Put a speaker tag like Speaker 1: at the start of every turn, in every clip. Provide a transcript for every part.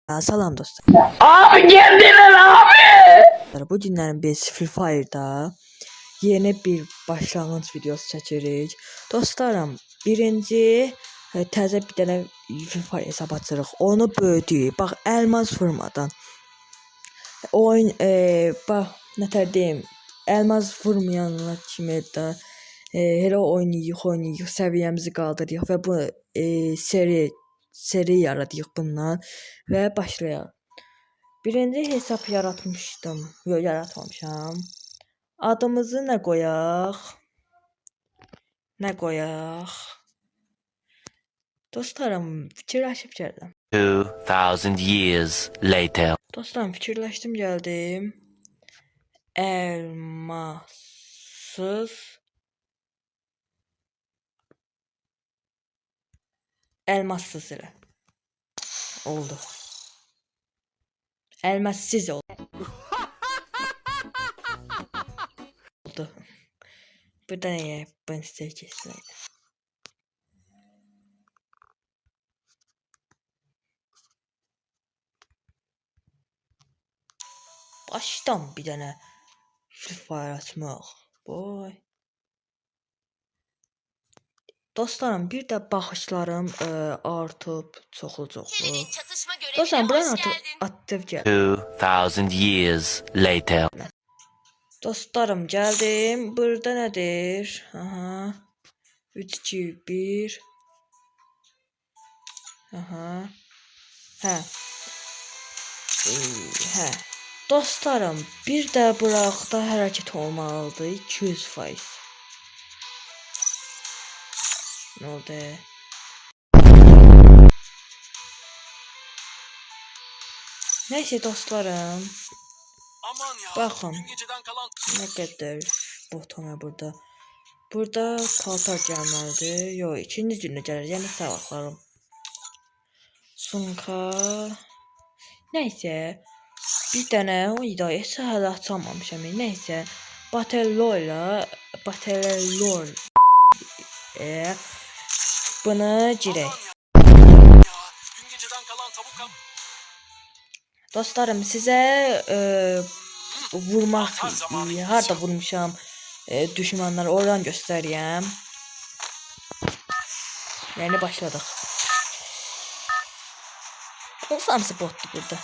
Speaker 1: Salam dostlar.
Speaker 2: Abi geldiler abi.
Speaker 1: Bu günlərin biz Free Fire'da yeni bir başlanğıc videosu çəkirik. Dostlarım, birinci təzə bir dənə Free Fire hesab açırıq. Onu böyüdük. Bax, elmas vurmadan. Oyun bax, nətər deyim, elmas vurmayanlar kimi də elə oynayırıq, səviyyəmizi qaldırırıq və bu seri yaradırıq bundan və başlayaq. Birinci hesap yaratmışdım. Yok, yaratmamışam. Adımızı ne koyaq? Ne koyaq? Dostlarım, fikirləşib gəldim.
Speaker 2: 2000 years later.
Speaker 1: Dostlarım, fikirləşdim gəldim. Elmassız elə. Oldu. Elmassız oldu. Burada neye? Ben size kesinlikle. Baştan bir tane Free Fire açmaq. Boy. Dostlarım, bir də baxışlarım artıb çoxlu. Dostlarım, buranı atıb gəl.
Speaker 2: 2000 years later.
Speaker 1: Dostlarım, gəldim. Burada nədir? Aha. 3 2 1. Aha. Hə. Hə. Dostlarım, bir də buraqda hərəkət olmalıdır 200%. Ne oldu? Neyse dostlarım. Bakın. Ne kadar botona burada. Burada paltar gelmelidir. Yok, ikinci günde gelir. Yani sabahlarım. Sunka. Neyse. Bir tane o hidayeti hala açamamışam. Neyse. Battlelor'la bunu girək. Dostlarım, sizə vurmaq, harda vurmuşam düşmanları oradan göstərəyəm. Yəni başladıq. O hamısı botdur burada.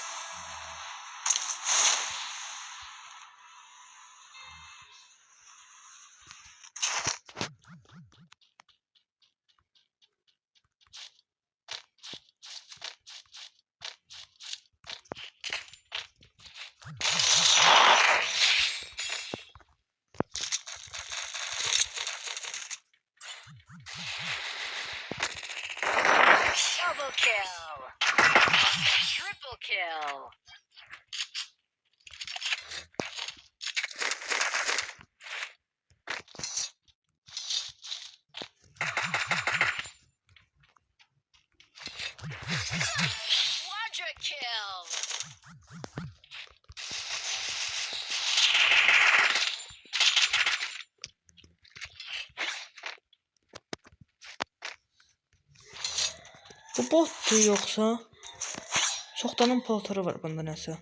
Speaker 3: Double kill. Triple kill. Quadra kill.
Speaker 1: Bu botdur yoxsa? Çoxdanın paltarı var bunda nəsə.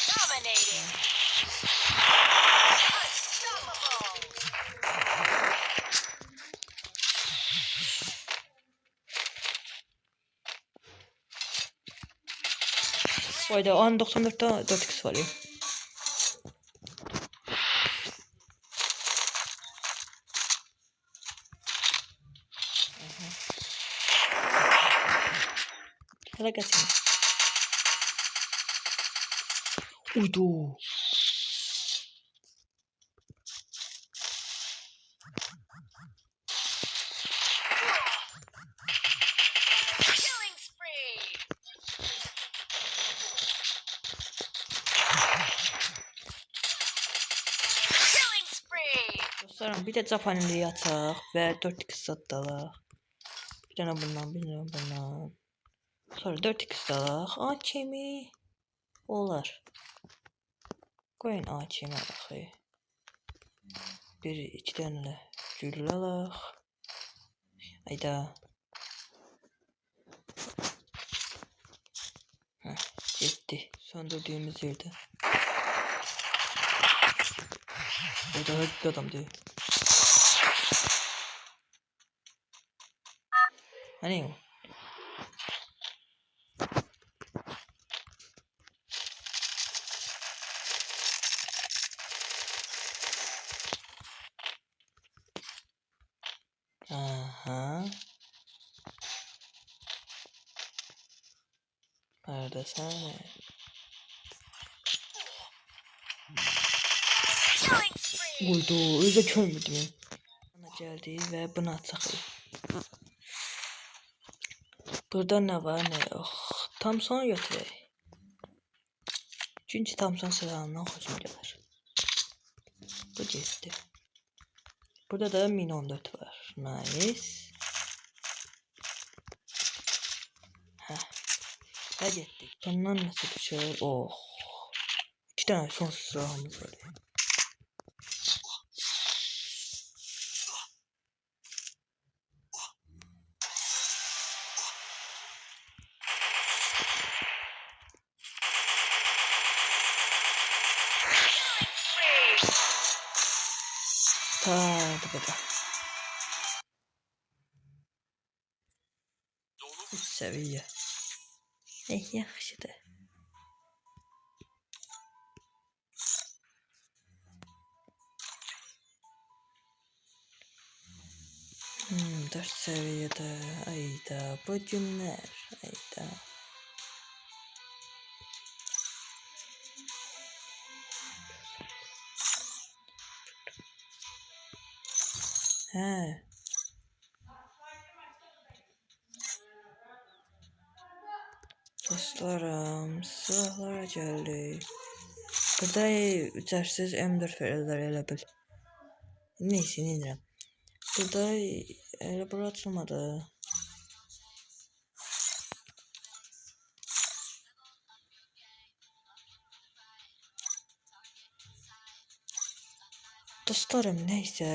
Speaker 3: Dominating. Unstoppable.
Speaker 1: Vayda, 94'te 4x var ya. Hala gelsin. Uydu.
Speaker 3: Killing spree. Killing spree.
Speaker 1: Dostlarım, bir de Japaniliği ataq və 4x satdalaq. Bir dənə bundan, bir dənə bundan. Sonra 4x alaq. A-kimi olar. Qoyun A-kimi alaq. Bir iki dənə güllə alaq. Ayda. Getdi. Söndürdüğümüz yerde. O da bir adam değil. Hani o? Aha. Neredesin?
Speaker 3: Killing spree.
Speaker 1: Uydu. Özü körmüdüm. Bana geldi ve bunu atsak. Burada ne var ne yok. Tam son götürək. Çünkü tam son silahından xoşum gəlir. Bu getdi. Burada da Min 14 var. Nice. Heh. Ve getdik. Bundan nasıl düşer? Oh. 2 tane son silahımız var. Hadi baba. 3 seviye. Yaxşıdır. Hmm, 4 seviyede. Ayda bu günler. Ayda. He. Dostlarım, silahlara geldik. Burada ücretsiz M4 verirler elə bil. Neyse, neyirəm. Burada elə bura açılmadı. Dostlarım, neyse.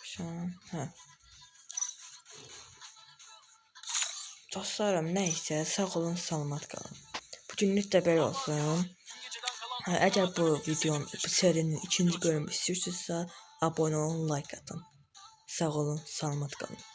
Speaker 1: Şu an, hə. Dostlarım, neyse, sağ olun, salamat qalın. Bugünlük də belə olsun. Əgər bu videonun, bu serinin ikinci bölümü istəyirsinizsə, abunə olun, like atın. Sağ olun, salamat qalın.